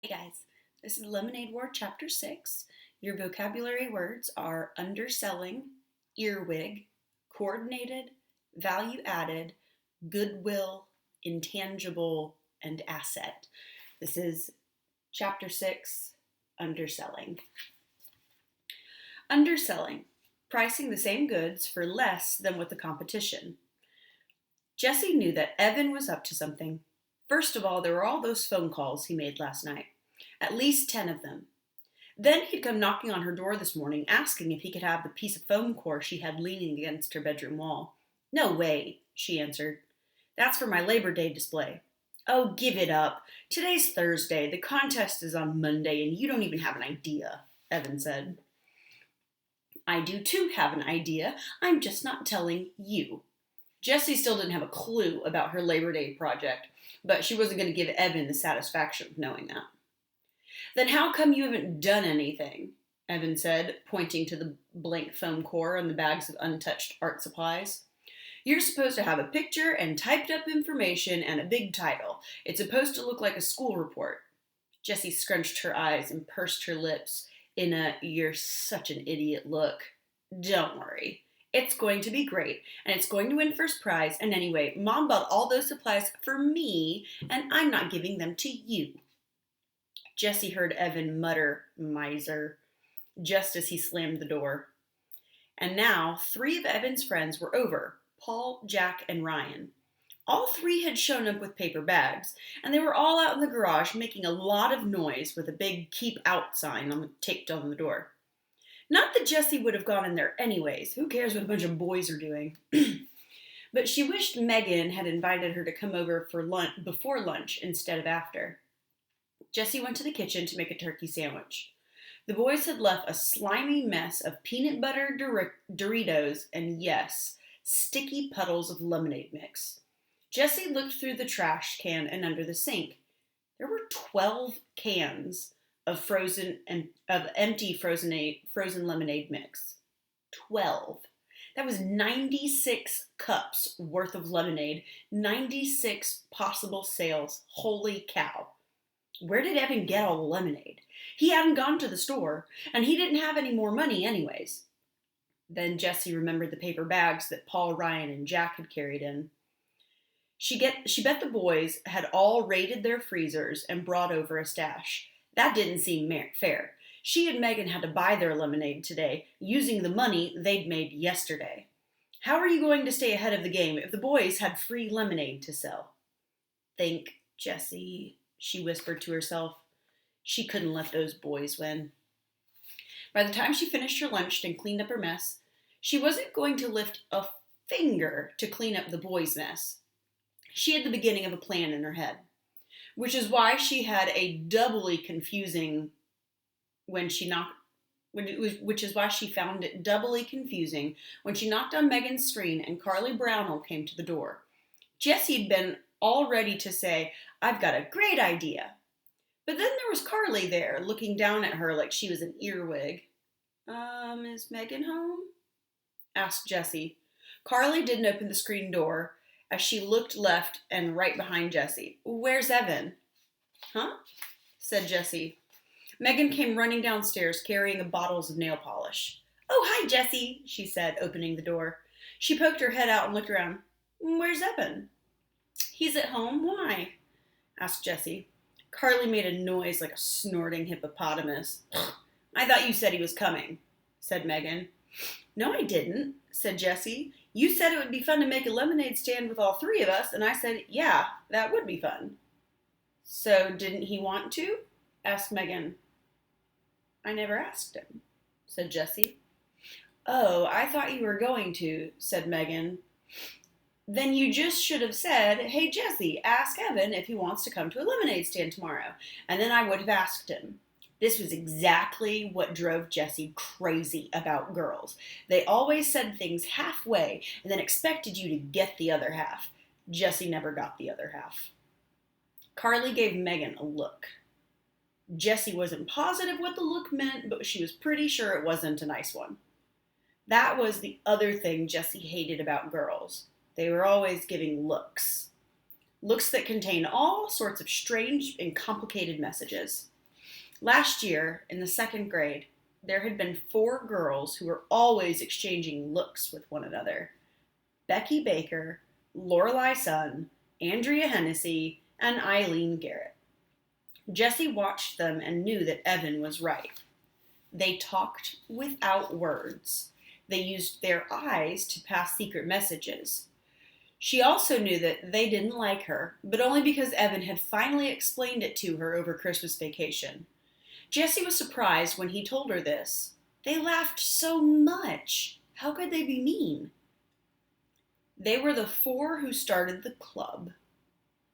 Hey guys, this is Lemonade War Chapter 6. Your vocabulary words are underselling, earwig, coordinated, value added, goodwill, intangible, and asset. This is Chapter 6, underselling. Underselling, pricing the same goods for less than with the competition. Jesse knew that Evan was up to something. First of all, there were all those phone calls he made last night. At least 10 of them. Then he'd come knocking on her door this morning, asking if he could have the piece of foam core she had leaning against her bedroom wall. No way, she answered. That's for my Labor Day display. Oh, give it up. Today's Thursday. The contest is on Monday, and you don't even have an idea, Evan said. I do too have an idea. I'm just not telling you. Jessie still didn't have a clue about her Labor Day project, but she wasn't going to give Evan the satisfaction of knowing that. Then how come you haven't done anything? Evan said, pointing to the blank foam core and the bags of untouched art supplies. You're supposed to have a picture and typed up information and a big title. It's supposed to look like a school report. Jessie scrunched her eyes and pursed her lips in a "you're such an idiot" look. Don't worry. It's going to be great, and it's going to win first prize, and anyway, Mom bought all those supplies for me, and I'm not giving them to you. Jessie heard Evan mutter, "miser," just as he slammed the door. And now 3 of Evan's friends were over, Paul, Jack, and Ryan. All 3 had shown up with paper bags, and they were all out in the garage making a lot of noise with a big "keep out" sign taped on the door. Not that Jessie would have gone in there anyways. Who cares what a bunch of boys are doing? But she wished Megan had invited her to come over for lunch before lunch instead of after. Jessie went to the kitchen to make a turkey sandwich. The boys had left a slimy mess of peanut butter Doritos and, yes, sticky puddles of lemonade mix. Jessie looked through the trash can and under the sink. There were 12 cans of empty frozen lemonade mix. 12. That was 96 cups worth of lemonade, 96 possible sales. Holy cow. Where did Evan get all the lemonade? He hadn't gone to the store, and he didn't have any more money anyways. Then Jessie remembered the paper bags that Paul, Ryan, and Jack had carried in. She bet the boys had all raided their freezers and brought over a stash. That didn't seem fair. She and Megan had to buy their lemonade today, using the money they'd made yesterday. How are you going to stay ahead of the game if the boys had free lemonade to sell? Think, Jessie, she whispered to herself. She couldn't let those boys win. By the time she finished her lunch and cleaned up her mess, she wasn't going to lift a finger to clean up the boys' mess. She had the beginning of a plan in her head, which is why she had a doubly confusing which is why she found it doubly confusing when she knocked on Megan's screen and Carly Brownell came to the door. Jessie had been all ready to say, "I've got a great idea." But then there was Carly there, looking down at her like she was an earwig. Is Megan home?" asked Jessie. Carly didn't open the screen door as she looked left and right behind Jessie. "Where's Evan?" "Huh?" said Jessie. Megan came running downstairs carrying bottles of nail polish. "Oh, hi, Jessie," she said, opening the door. She poked her head out and looked around. "Where's Evan?" "He's at home. Why?" asked Jessie. Carly made a noise like a snorting hippopotamus. "I thought you said he was coming," said Megan. "No, I didn't," said Jessie. "You said it would be fun to make a lemonade stand with all 3 of us, and I said, yeah, that would be fun." "So didn't he want to?" asked Megan. "I never asked him," said Jessie. "Oh, I thought you were going to," said Megan. "Then you just should have said, 'Hey, Jessie, ask Evan if he wants to come to a lemonade stand tomorrow,' and then I would have asked him." This was exactly what drove Jessie crazy about girls. They always said things halfway and then expected you to get the other half. Jessie never got the other half. Carly gave Megan a look. Jessie wasn't positive what the look meant, but she was pretty sure it wasn't a nice one. That was the other thing Jessie hated about girls. They were always giving looks. looks that contain all sorts of strange and complicated messages. Last year, in the second grade, there had been 4 girls who were always exchanging looks with one another: Becky Baker, Lorelei Sun, Andrea Hennessy, and Eileen Garrett. Jessie watched them and knew that Evan was right. They talked without words. They used their eyes to pass secret messages. She also knew that they didn't like her, but only because Evan had finally explained it to her over Christmas vacation. Jessie was surprised when he told her this. They laughed so much. How could they be mean? They were the 4 who started the club.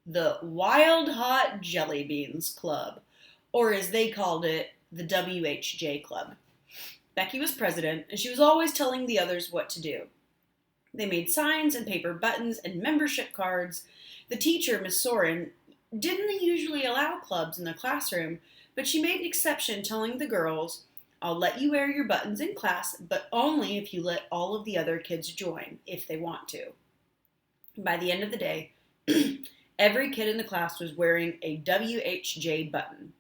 The Wild Hot Jelly Beans Club, or as they called it, the WHJ Club. Becky was president, and she was always telling the others what to do. They made signs and paper buttons and membership cards. The teacher, Miss Soren, didn't usually allow clubs in the classroom, but she made an exception, telling the girls, "I'll let you wear your buttons in class, but only if you let all of the other kids join, if they want to." By the end of the day, every kid in the class was wearing a WHJ button.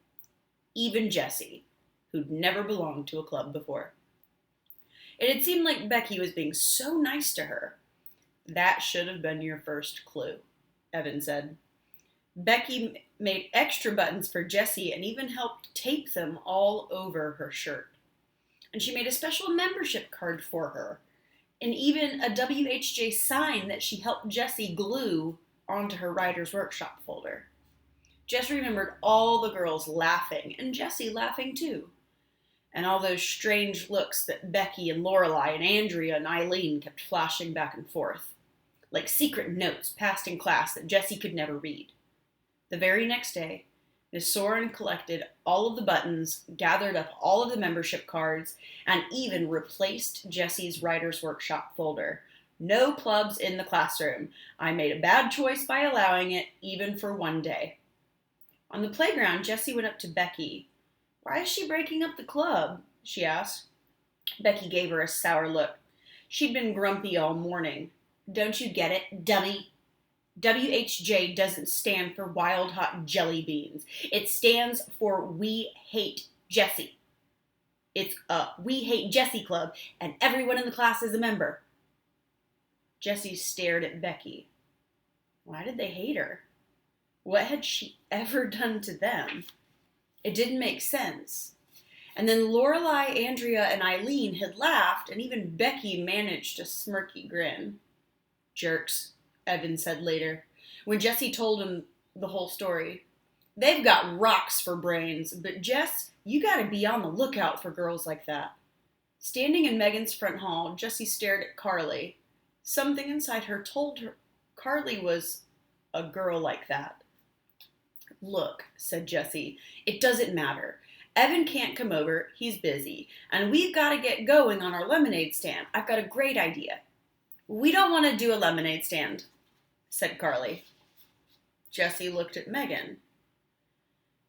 Even Jessie, who'd never belonged to a club before. It had seemed like Becky was being so nice to her. "That should have been your first clue," Evan said. Becky made extra buttons for Jessie and even helped tape them all over her shirt. And she made a special membership card for her, and even a WHJ sign that she helped Jessie glue onto her writer's workshop folder. Jessie remembered all the girls laughing, and Jessie laughing too. And all those strange looks that Becky and Lorelei and Andrea and Eileen kept flashing back and forth, like secret notes passed in class that Jessie could never read. The very next day, Miss Soren collected all of the buttons, gathered up all of the membership cards, and even replaced Jessie's writer's workshop folder. "No clubs in the classroom. I made a bad choice by allowing it, even for one day." On the playground, Jessie went up to Becky. "Why is she breaking up the club?" she asked. Becky gave her a sour look. She'd been grumpy all morning. "Don't you get it, dummy? WHJ doesn't stand for Wild Hot Jelly Beans. It stands for We Hate Jessie. It's a We Hate Jessie club, and everyone in the class is a member." Jessie stared at Becky. Why did they hate her? What had she ever done to them? It didn't make sense. And then Lorelei, Andrea, and Eileen had laughed, and even Becky managed a smirky grin. "Jerks," Evan said later, when Jessie told him the whole story. "They've got rocks for brains, but Jess, you gotta be on the lookout for girls like that." Standing in Megan's front hall, Jessie stared at Carly. Something inside her told her Carly was a girl like that. "Look," said Jessie, "it doesn't matter. Evan can't come over, he's busy, and we've got to get going on our lemonade stand. I've got a great idea." "We don't want to do a lemonade stand," said Carly. Jessie looked at Megan.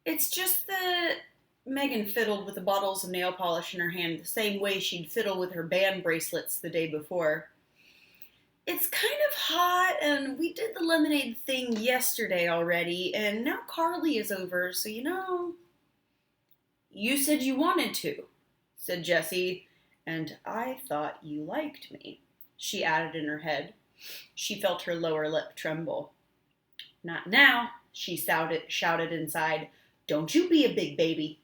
"It's just that..." Megan fiddled with the bottles of nail polish in her hand the same way she'd fiddled with her band bracelets the day before. "It's kind of hot, and we did the lemonade thing yesterday already, and now Carly is over, so "You said you wanted to," said Jessie, "and I thought you liked me," she added in her head. She felt her lower lip tremble. "Not now," she shouted inside. "Don't you be a big baby."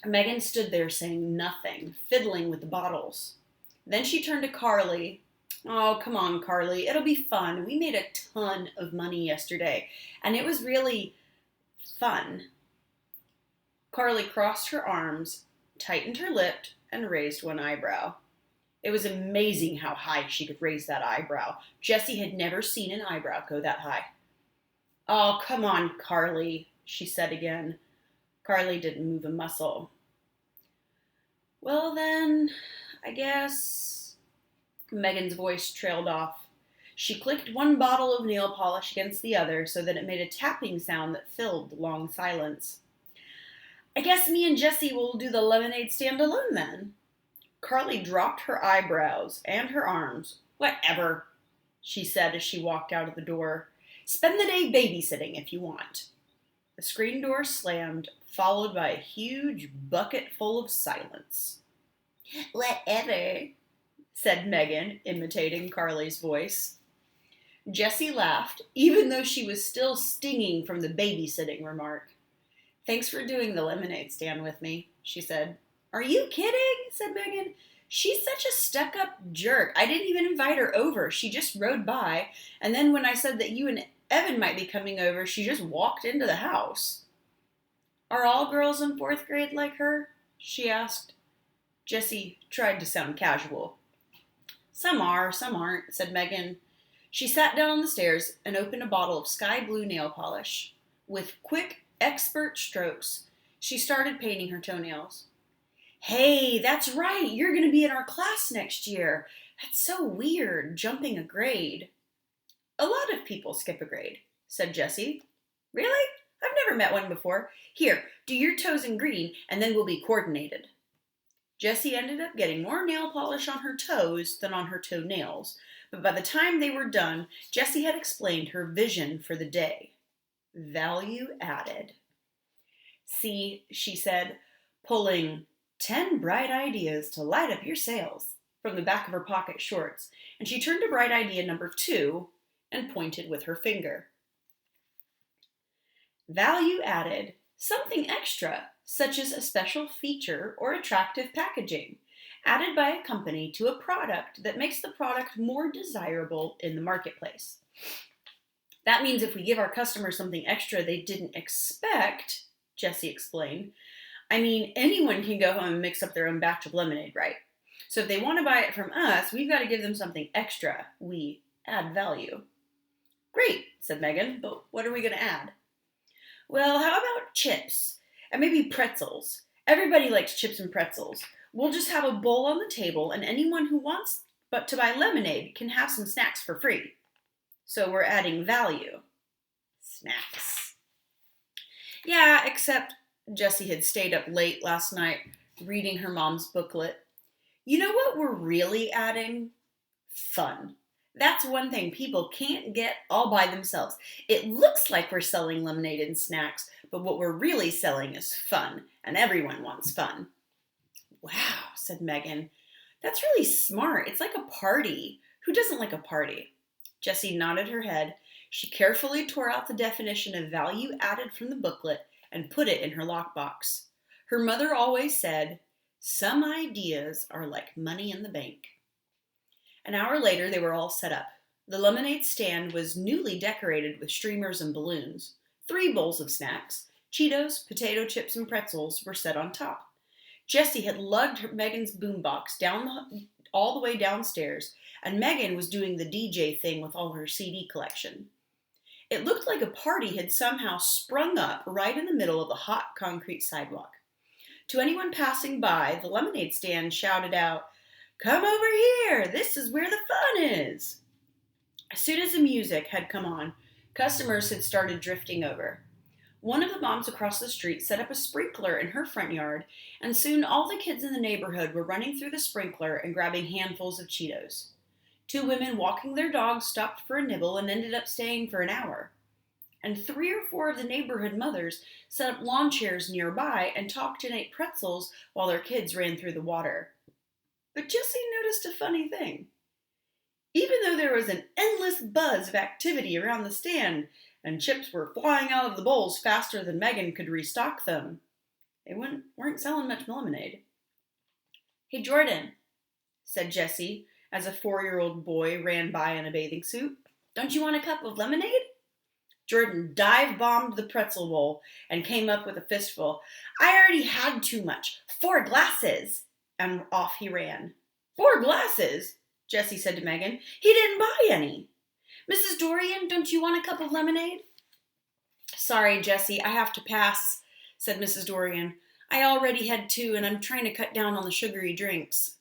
Megan stood there saying nothing, fiddling with the bottles. Then she turned to Carly. "Oh, come on, Carly. It'll be fun. We made a ton of money yesterday, and it was really fun." Carly crossed her arms, tightened her lip, and raised one eyebrow. It was amazing how high she could raise that eyebrow. Jessie had never seen an eyebrow go that high. "Oh, come on, Carly," she said again. Carly didn't move a muscle. "Well then, I guess..." Megan's voice trailed off. She clicked one bottle of nail polish against the other so that it made a tapping sound that filled the long silence. "I guess me and Jessie will do the lemonade stand alone then." Carly dropped her eyebrows and her arms. "Whatever," she said as she walked out of the door. Spend the day babysitting if you want." The screen door slammed, followed by a huge bucket full of silence. "Whatever," said Megan, imitating Carly's voice. Jessie laughed, even though she was still stinging from the babysitting remark. "Thanks for doing the lemonade stand with me," she said. "Are you kidding?" said Megan. "She's such a stuck-up jerk. I didn't even invite her over. She just rode by, and then when I said that you and Evan might be coming over, she just walked into the house." "Are all girls in 4th grade like her?" she asked. Jessie tried to sound casual. "Some are, some aren't," said Megan. She sat down on the stairs and opened a bottle of sky blue nail polish. With quick, expert strokes, she started painting her toenails. "Hey, that's right, you're going to be in our class next year. That's so weird, jumping a grade." "A lot of people skip a grade," said Jessie. "Really? I've never met one before. Here, do your toes in green, and then we'll be coordinated." Jessie ended up getting more nail polish on her toes than on her toenails, but by the time they were done, Jessie had explained her vision for the day. Value added. "See," she said, pulling 10 bright ideas to light up your sales from the back of her pocket shorts, and she turned to bright idea number 2 and pointed with her finger. Value added, something extra, such as a special feature or attractive packaging, added by a company to a product that makes the product more desirable in the marketplace. That means if we give our customers something extra they didn't expect, Jessie explained. I mean, anyone can go home and mix up their own batch of lemonade, right? So if they want to buy it from us, we've got to give them something extra. We add value. "Great," said Megan, "but what are we going to add?" "Well, how about chips? And maybe pretzels. Everybody likes chips and pretzels. We'll just have a bowl on the table, and anyone who wants but to buy lemonade can have some snacks for free. So we're adding value." Snacks. "Yeah, except," Jessie had stayed up late last night reading her mom's booklet. "You know what we're really adding? Fun. That's one thing people can't get all by themselves. It looks like we're selling lemonade and snacks, but what we're really selling is fun, and everyone wants fun." "Wow," said Megan. "That's really smart. It's like a party. Who doesn't like a party?" Jessie nodded her head. She carefully tore out the definition of value added from the booklet and put it in her lockbox. Her mother always said, "Some ideas are like money in the bank." An hour later, they were all set up. The lemonade stand was newly decorated with streamers and balloons. 3 bowls of snacks, Cheetos, potato chips, and pretzels, were set on top. Jessie had lugged Megan's boombox all the way downstairs, and Megan was doing the DJ thing with all her CD collection. It looked like a party had somehow sprung up right in the middle of the hot concrete sidewalk. To anyone passing by, the lemonade stand shouted out, "Come over here! This is where the fun is!" As soon as the music had come on, customers had started drifting over. One of the moms across the street set up a sprinkler in her front yard, and soon all the kids in the neighborhood were running through the sprinkler and grabbing handfuls of Cheetos. 2 women walking their dogs stopped for a nibble and ended up staying for an hour. And 3 or 4 of the neighborhood mothers set up lawn chairs nearby and talked and ate pretzels while their kids ran through the water. But Jessie noticed a funny thing. Even though there was an endless buzz of activity around the stand, and chips were flying out of the bowls faster than Megan could restock them, they weren't selling much lemonade. "Hey, Jordan," said Jessie, as a 4-year-old boy ran by in a bathing suit. "Don't you want a cup of lemonade?" Jordan dive-bombed the pretzel bowl and came up with a fistful. "I already had too much. 4 glasses!" And off he ran. "4 glasses?" Jessie said to Megan. "He didn't buy any." "Mrs. Dorian, don't you want a cup of lemonade?" "Sorry, Jessie, I have to pass," said Mrs. Dorian. "I already had 2, and I'm trying to cut down on the sugary drinks."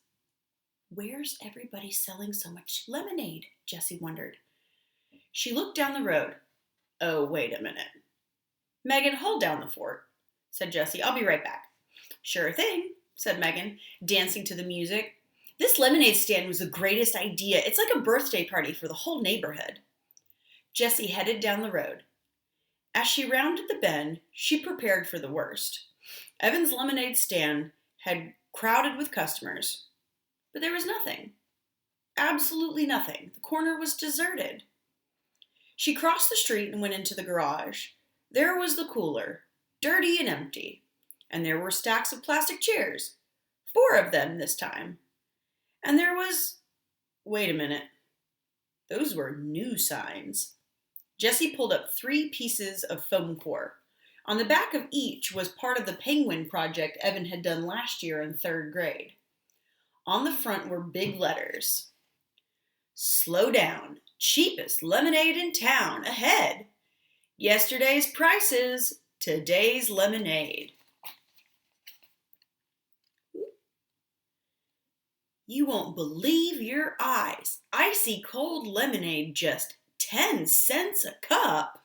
Where's everybody selling so much lemonade? Jessie wondered. She looked down the road. Oh, wait a minute. "Megan, hold down the fort," said Jessie. "I'll be right back." "Sure thing," said Megan, dancing to the music. "This lemonade stand was the greatest idea. It's like a birthday party for the whole neighborhood." Jessie headed down the road. As she rounded the bend, she prepared for the worst. Evan's lemonade stand had crowded with customers, but there was nothing. Absolutely nothing. The corner was deserted. She crossed the street and went into the garage. There was the cooler, dirty and empty, and there were stacks of plastic chairs, 4 of them this time. And there was... Wait a minute. Those were new signs. Jessie pulled up 3 pieces of foam core. On the back of each was part of the penguin project Evan had done last year in 3rd grade. On the front were big letters. Slow down. Cheapest lemonade in town. Ahead. Yesterday's prices. Today's lemonade. You won't believe your eyes. Icy cold lemonade, just 10 cents a cup.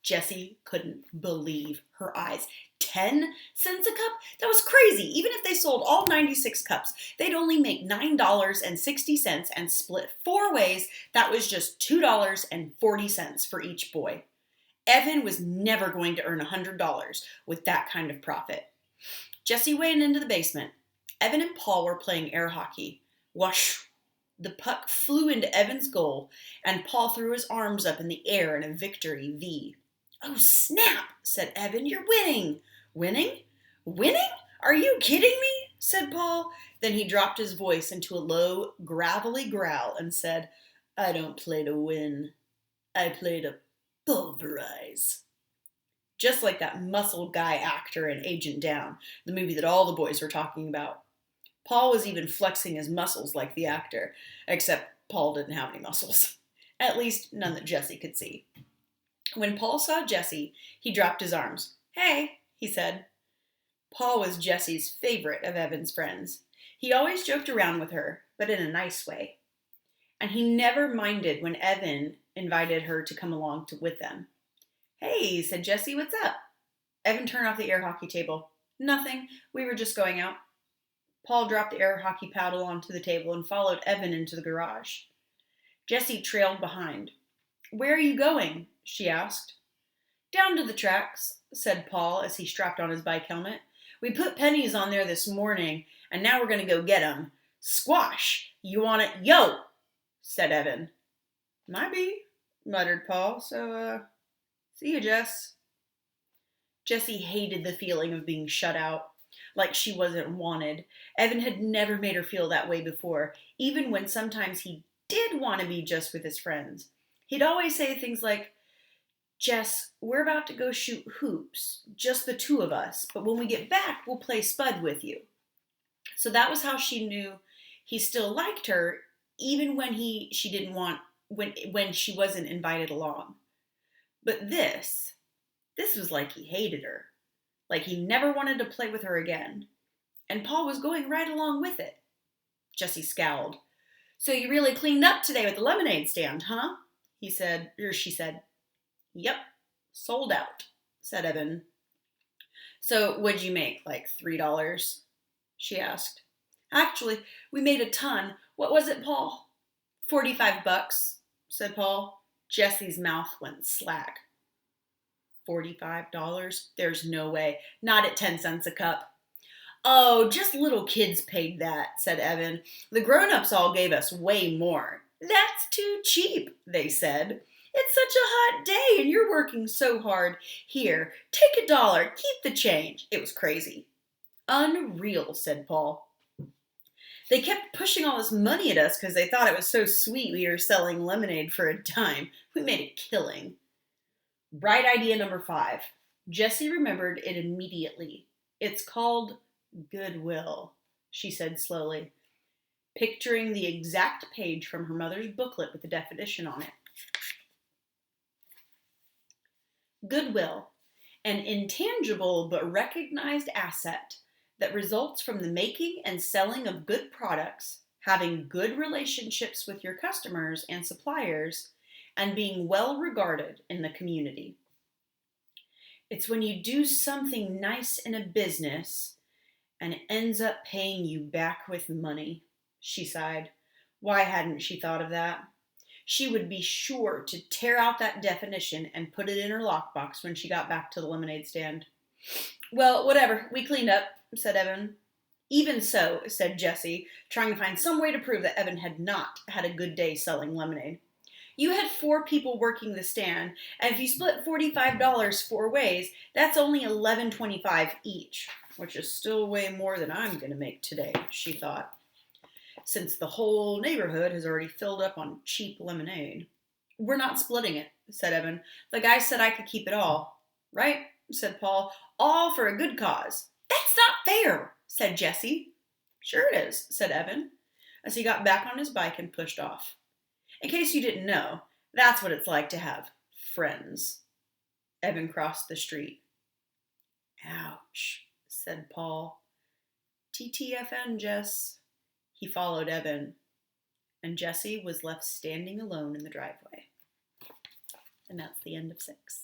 Jessie couldn't believe her eyes. 10 cents a cup? That was crazy. Even if they sold all 96 cups, they'd only make $9.60 and split 4 ways. That was just $2.40 for each boy. Evan was never going to earn $100 with that kind of profit. Jessie went into the basement. Evan and Paul were playing air hockey. Whoosh! The puck flew into Evan's goal, and Paul threw his arms up in the air in a victory V. Oh, snap, said Evan. You're winning. Winning? Winning? Are you kidding me? Said Paul. Then he dropped his voice into a low, gravelly growl and said, I don't play to win. I play to pulverize. Just like that muscle guy actor in Agent Down, the movie that all the boys were talking about. Paul was even flexing his muscles like the actor, except Paul didn't have any muscles. At least none that Jessie could see. When Paul saw Jessie, he dropped his arms. Hey, he said. Paul was Jessie's favorite of Evan's friends. He always joked around with her, but in a nice way. And he never minded when Evan invited her to come along with them. Hey, said Jessie, what's up? Evan turned off the air hockey table. Nothing. We were just going out. Paul dropped the air hockey paddle onto the table and followed Evan into the garage. Jessie trailed behind. Where are you going? She asked. Down to the tracks, said Paul as he strapped on his bike helmet. We put pennies on there this morning, and now we're going to go get 'em. Squash! You want it? Yo! Said Evan. Might be, muttered Paul, so, see you, Jess. Jessie hated the feeling of being shut out, like she wasn't wanted. Evan had never made her feel that way before, even when sometimes he did want to be just with his friends. He'd always say things like, Jess, we're about to go shoot hoops, just the 2 of us, but when we get back, we'll play spud with you. So that was how she knew he still liked her, even when she didn't want, when she wasn't invited along. But this was like he hated her, like he never wanted to play with her again. And Paul was going right along with it. Jessie scowled. So you really cleaned up today with the lemonade stand, huh? She said. Yep, sold out, said Evan. So what'd you make, like $3? She asked. Actually, we made a ton. What was it, Paul? $45, said Paul. Jessie's mouth went slack. $45? There's no way. Not at 10 cents a cup. Oh, just little kids paid that, said Evan. The grown-ups all gave us way more. That's too cheap, they said. It's such a hot day and you're working so hard. Here, take $1. Keep the change. It was crazy. Unreal, said Paul. They kept pushing all this money at us because they thought it was so sweet we were selling lemonade for a dime. We made a killing. Bright idea number 5. Jessie remembered it immediately. It's called goodwill, she said slowly, picturing the exact page from her mother's booklet with the definition on it. Goodwill, an intangible but recognized asset that results from the making and selling of good products, having good relationships with your customers and suppliers, and being well regarded in the community. It's when you do something nice in a business and it ends up paying you back with money, she sighed. Why hadn't she thought of that? She would be sure to tear out that definition and put it in her lockbox when she got back to the lemonade stand. Well, whatever, we cleaned up, said Evan. Even so, said Jessie, trying to find some way to prove that Evan had not had a good day selling lemonade. You had 4 people working the stand, and if you split $45 4 ways, that's only $11.25 each, which is still way more than I'm going to make today, she thought, since the whole neighborhood has already filled up on cheap lemonade. We're not splitting it, said Evan. The guy said I could keep it all. Right, said Paul. All for a good cause. That's not fair, said Jessie. Sure it is, said Evan, as he got back on his bike and pushed off. In case you didn't know, that's what it's like to have friends. Evan crossed the street. Ouch, said Paul. TTFN, Jess. He followed Evan, and Jessie was left standing alone in the driveway. And that's the end of 6.